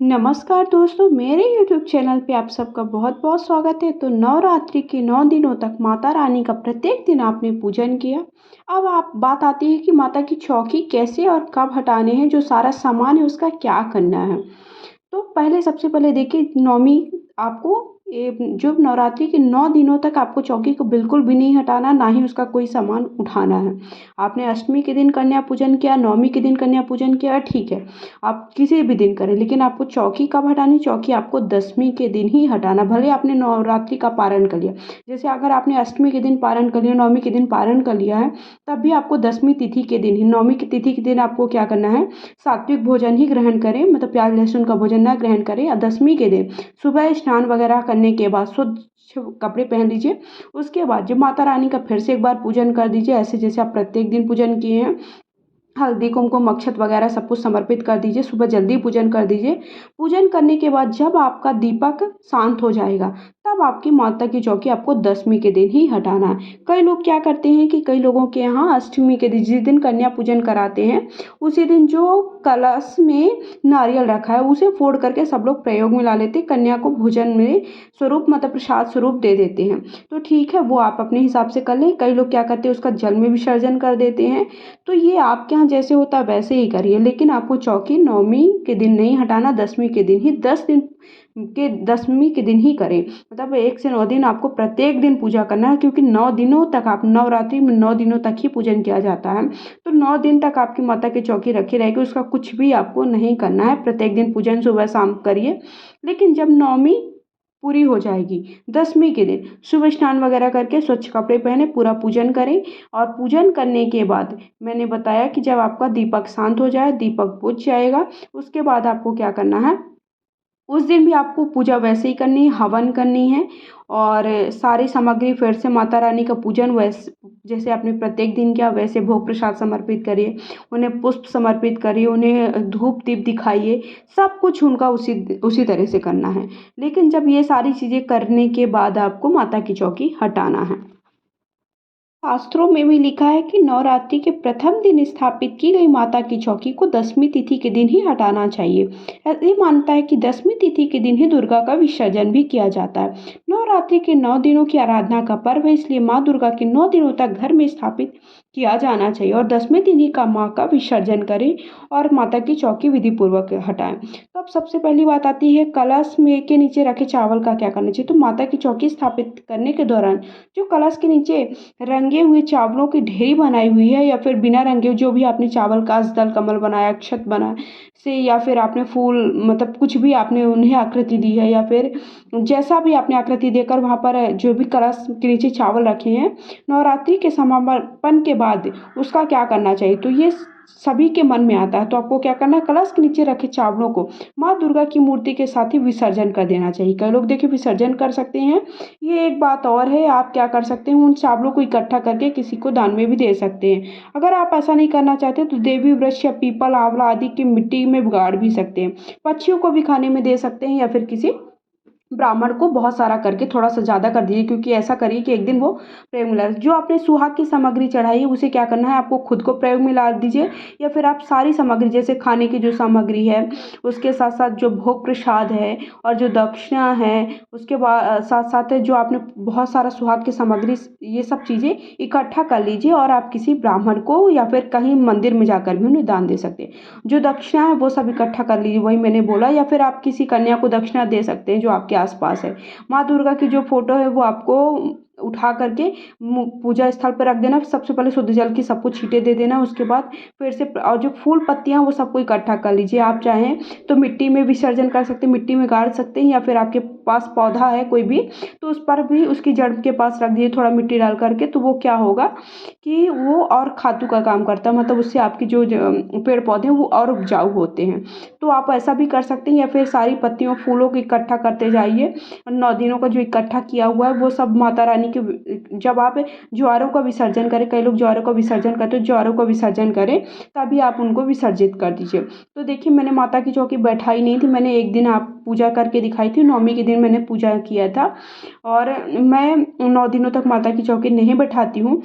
नमस्कार दोस्तों, मेरे यूट्यूब चैनल पे आप सबका बहुत-बहुत स्वागत है। तो नवरात्रि के 9 दिनों तक माता रानी का प्रत्येक दिन आपने पूजन किया। अब आप बात आती है कि माता की चौकी कैसे और कब हटाने हैं, जो सारा सामान है उसका क्या करना है। तो पहले सबसे पहले देखिए नवमी आपको जो नवरात्रि के 9 दिनों तक आपको चौकी को बिल्कुल भी नहीं हटाना, ना ही उसका कोई सामान उठाना है। आपने अष्टमी के दिन कन्या पूजन किया, नवमी के दिन कन्या पूजन किया, ठीक है। आप किसी भी दिन करें, लेकिन आपको चौकी कब हटानी, चौकी आपको दशमी के दिन ही हटाना, भले आपने नवरात्रि का पारण कर लिया। जैसे अगर आपने अष्टमी के दिन पारण कर लिया, नवमी के दिन पारण कर लिया है, तब भी आपको दशमी तिथि के दिन ही, नवमी की तिथि के दिन आपको क्या करना है, सात्विक भोजन ही ग्रहण करें, मतलब प्याज लहसुन का भोजन ना ग्रहण करें। या दशमी के दिन सुबह स्नान वगैरह करने के बाद स्वच्छ कपड़े पहन लीजिए। उसके बाद जब माता रानी का फिर से एक बार पूजन कर दीजिए, ऐसे जैसे आप प्रत्येक दिन पूजन किए हैं। हल्दी कुमकुम अक्षत वगैरह सब कुछ समर्पित कर दीजिए, सुबह जल्दी पूजन कर दीजिए। पूजन करने के बाद जब आपका दीपक शांत हो जाएगा, तब आपकी माता की चौकी आपको दशमी के दिन ही हटाना है। कई लोग क्या करते हैं कि कई लोगों के यहाँ अष्टमी के दिन, जिस दिन कन्या पूजन कराते हैं, उसी दिन जो कलश में नारियल रखा है उसे फोड़ करके सब लोग प्रयोग में ला लेते हैं, कन्या को भोजन में स्वरूप मतलब प्रसाद स्वरूप दे देते हैं। तो ठीक है, वो आप अपने हिसाब से कर लें। कई लोग क्या करते हैं, उसका जल में विसर्जन कर देते हैं। तो ये आपके यहाँ जैसे होता है वैसे ही करिए, लेकिन आपको चौकी नवमी के दिन नहीं हटाना, दशमी के दिन ही, 10 दिन ही करें। मतलब 1 से 9 दिन आपको प्रत्येक दिन पूजा करना है, क्योंकि 9 दिनों तक आप नवरात्रि में 9 दिनों तक ही पूजन किया जाता है। तो 9 दिन तक आपकी माता की चौकी रखी रहेगी, उसका कुछ भी आपको नहीं करना है। प्रत्येक दिन पूजन सुबह शाम करिए। लेकिन जब नवमी पूरी हो जाएगी, दशमी के दिन सुबह स्नान वगैरह करके स्वच्छ कपड़े पहने पूरा पूजन करें। और पूजन करने के बाद मैंने बताया कि जब आपका दीपक शांत हो जाए, दीपक बुझ जाएगा, उसके बाद आपको क्या करना है, उस दिन भी आपको पूजा वैसे ही करनी है, हवन करनी है। और सारी सामग्री फिर से माता रानी का पूजन वैसे जैसे आपने प्रत्येक दिन किया वैसे भोग प्रसाद समर्पित करिए, उन्हें पुष्प समर्पित करिए, उन्हें धूप दीप दिखाइए। सब कुछ उनका उसी उसी तरह से करना है। लेकिन जब ये सारी चीज़ें करने के बाद आपको माता की चौकी हटाना है। शास्त्रों में भी लिखा है कि नवरात्रि के प्रथम दिन स्थापित की गई माता की चौकी को दशमी तिथि के दिन ही हटाना चाहिए। ये मानता है कि दशमी तिथि के दिन ही दुर्गा का विसर्जन भी किया जाता है। नवरात्रि के 9 दिनों की आराधना का पर्व है, इसलिए माँ दुर्गा के 9 दिनों तक घर में स्थापित किया जाना चाहिए, और दशमी तिथि का माँ का विसर्जन करें और माता की चौकी विधि पूर्वक हटाएं। तो अब सबसे पहली बात आती है, कलश में के नीचे रखे चावल का क्या करना चाहिए। तो माता की चौकी स्थापित करने के दौरान जो कलश के नीचे रंगे हुए चावलों की ढेरी बनाई हुई है, या फिर बिना रंगे जो भी आपने चावल का दल कमल बनाया, अक्षत बना से, या फिर आपने फूल मतलब कुछ भी आपने उन्हें आकृति दी है, या फिर जैसा भी आपने आकृति देकर वहाँ पर जो भी कलश के नीचे चावल रखे हैं, नवरात्रि के समापन के बाद उसका क्या करना चाहिए। तो ये सभी के मन में आता है। तो आपको क्या करना है, कलश के नीचे रखे चावलों को माँ दुर्गा की मूर्ति के साथ ही विसर्जन कर देना चाहिए। कई लोग देखिए विसर्जन कर सकते हैं। ये एक बात और है, आप क्या कर सकते हैं, उन चावलों को इकट्ठा करके किसी को दान में भी दे सकते हैं। अगर आप ऐसा नहीं करना चाहते तो देवी वृक्ष या पीपल आंवला आदि की मिट्टी में गाड़ भी सकते हैं, पक्षियों को भी खाने में दे सकते हैं, या फिर किसी ब्राह्मण को बहुत सारा करके थोड़ा सा ज़्यादा कर दीजिए, क्योंकि ऐसा करिए कि एक दिन वो प्रयोग में ला। जो आपने सुहाग की सामग्री चढ़ाई है उसे क्या करना है, आपको खुद को प्रयोग में ला दीजिए, या फिर आप सारी सामग्री जैसे खाने की जो सामग्री है, उसके साथ साथ जो भोग प्रसाद है और जो दक्षिणा है, उसके बाद साथ साथ जो आपने बहुत सारा सुहाग की सामग्री, ये सब चीज़ें इकट्ठा कर लीजिए, और आप किसी ब्राह्मण को या फिर कहीं मंदिर में जाकर भी उन्हें दान दे सकते हैं। जो दक्षिणा है वो सब इकट्ठा कर लीजिए, वही मैंने बोला, या फिर आप किसी कन्या को दक्षिणा दे सकते हैं जो आपके आसपास है। माँ दुर्गा की जो फोटो है वो आपको उठा करके पूजा स्थल पर रख देना। सबसे पहले शुद्ध जल की सबको छींटे दे देना, उसके बाद फिर से और जो फूल पत्तियां वो सबको इकट्ठा कर लीजिए। आप चाहें तो मिट्टी में विसर्जन कर सकते हैं, मिट्टी में गाड़ सकते हैं, या फिर आपके पास पौधा है कोई भी तो उस पर भी उसकी जड़ के पास रख दीजिए थोड़ा मिट्टी डाल करके। तो वो क्या होगा कि वो और खातू का काम करता है, मतलब उससे आपकी जो पेड़ पौधे हैं वो और उपजाऊ होते हैं। तो आप ऐसा भी कर सकते हैं, या फिर सारी पत्तियों फूलों को इकट्ठा करते जाइए। 9 दिनों का जो इकट्ठा किया हुआ है वो सब माता रानी के, जब आप ज्वारों का विसर्जन करें, कई लोग ज्वारों का विसर्जन करते हैं, ज्वारों का विसर्जन करें तभी आप उनको विसर्जित कर दीजिए। तो देखिए मैंने माता की चौकी बैठाई नहीं थी, मैंने एक दिन आप पूजा करके दिखाई थी, नवमी के दिन मैंने पूजा किया था। और मैं 9 दिनों तक माता की चौकी नहीं बैठाती हूँ,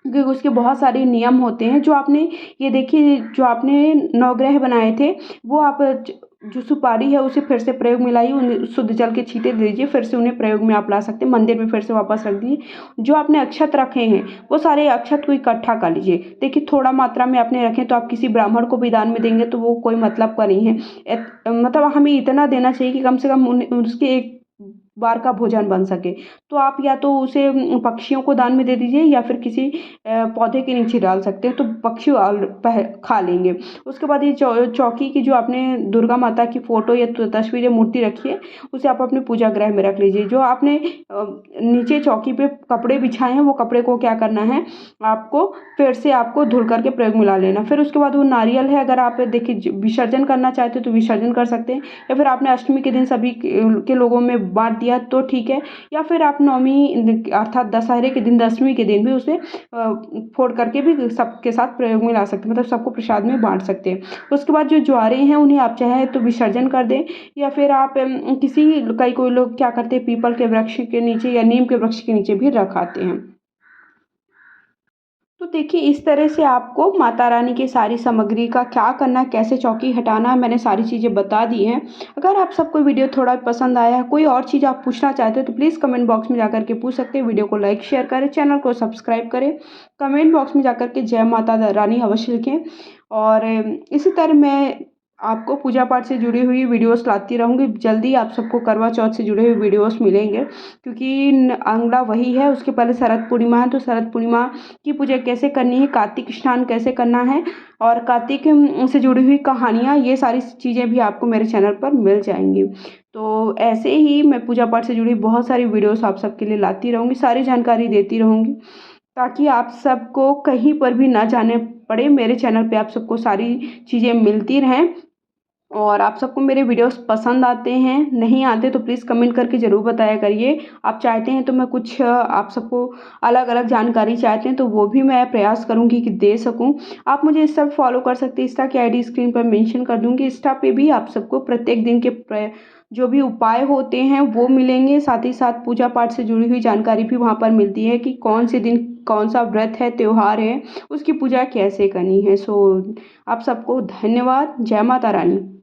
क्योंकि उसके बहुत सारे नियम होते हैं। जो आपने ये देखिए, जो आपने नवग्रह बनाए थे वो आप जो सुपारी है उसे फिर से प्रयोग में लाइए, उन्हें शुद्ध जल के छींटे दे दीजिए, फिर से उन्हें प्रयोग में आप ला सकते हैं। मंदिर में फिर से वापस रख दीजिए। जो आपने अक्षत रखे हैं वो सारे अक्षत को इकट्ठा कर लीजिए। देखिए थोड़ा मात्रा में आपने रखें तो आप किसी ब्राह्मण को भी दान में देंगे तो वो कोई मतलब का नहीं है। मतलब हमें इतना देना चाहिए कि कम से कम उसके एक बार का भोजन बन सके। तो आप या तो उसे पक्षियों को दान में दे दीजिए या फिर किसी पौधे के नीचे डाल सकते हैं तो पक्षी खा लेंगे। उसके बाद ये चौकी की जो आपने दुर्गा माता की फ़ोटो या तस्वीर या मूर्ति रखी है उसे आप अपने पूजा गृह में रख लीजिए। जो आपने नीचे चौकी पे कपड़े बिछाए हैं वो कपड़े को क्या करना है, आपको फिर से आपको धुल करके प्रयोग में ला लेना। फिर उसके बाद वो नारियल है, अगर आप देखिए विसर्जन करना चाहते हो तो विसर्जन कर सकते हैं, या फिर आपने अष्टमी के दिन सभी के लोगों में बांट दिया तो ठीक है, या फिर आप नवमी अर्थात दशहरे के दिन, दसवीं के दिन भी उसे फोड़ करके भी सबके साथ प्रयोग में ला सकते हैं, मतलब सबको प्रसाद में बांट सकते हैं। उसके बाद जो ज्वारे हैं उन्हें आप चाहे तो विसर्जन कर दें, या फिर आप किसी कोई लोग क्या करते हैं, पीपल के वृक्ष के नीचे या नीम के वृक्ष के नीचे भी रखाते हैं। तो देखिए इस तरह से आपको माता रानी की सारी सामग्री का क्या करना है, कैसे चौकी हटाना है, मैंने सारी चीज़ें बता दी हैं। अगर आप सबको वीडियो थोड़ा पसंद आया है, कोई और चीज़ आप पूछना चाहते हो तो प्लीज़ कमेंट बॉक्स में जाकर के पूछ सकते हैं। वीडियो को लाइक शेयर करें, चैनल को सब्सक्राइब करें, कमेंट बॉक्स में जाकर के जय माता रानी अवश्य लिखें। और इसी तरह मैं आपको पूजा पाठ से जुड़ी हुई वीडियोस लाती रहूँगी। जल्दी आप सबको करवा चौथ से जुड़े हुए वीडियोस मिलेंगे, क्योंकि अगला वही है। उसके पहले शरद पूर्णिमा है, तो शरद पूर्णिमा की पूजा कैसे करनी है, कार्तिक स्नान कैसे करना है और कार्तिक से जुड़ी हुई कहानियाँ, ये सारी चीज़ें भी आपको मेरे चैनल पर मिल जाएंगी। तो ऐसे ही मैं पूजा पाठ से जुड़ी बहुत सारी वीडियोस आप सबके लिए लाती रहूँगी, सारी जानकारी देती रहूँगी, ताकि आप सबको कहीं पर भी ना जाने पड़े। मेरे चैनल पे आप सबको सारी चीज़ें मिलती रहें। और आप सबको मेरे वीडियोस पसंद आते हैं, नहीं आते तो प्लीज़ कमेंट करके ज़रूर बताया करिए। आप चाहते हैं तो मैं कुछ आप सबको अलग अलग जानकारी चाहते हैं तो वो भी मैं प्रयास करूँगी कि दे सकूँ। आप मुझे इंस्टा पर फॉलो कर सकते हैं, इंस्टा की आईडी स्क्रीन पर मेंशन कर दूँगी। इंस्टा पे भी आप सबको प्रत्येक दिन के जो भी उपाय होते हैं वो मिलेंगे, साथ ही साथ पूजा पाठ से जुड़ी हुई जानकारी भी वहाँ पर मिलती है कि कौन से दिन कौन सा व्रत है, त्यौहार है, उसकी पूजा कैसे करनी है। सो आप सबको धन्यवाद। जय माता रानी।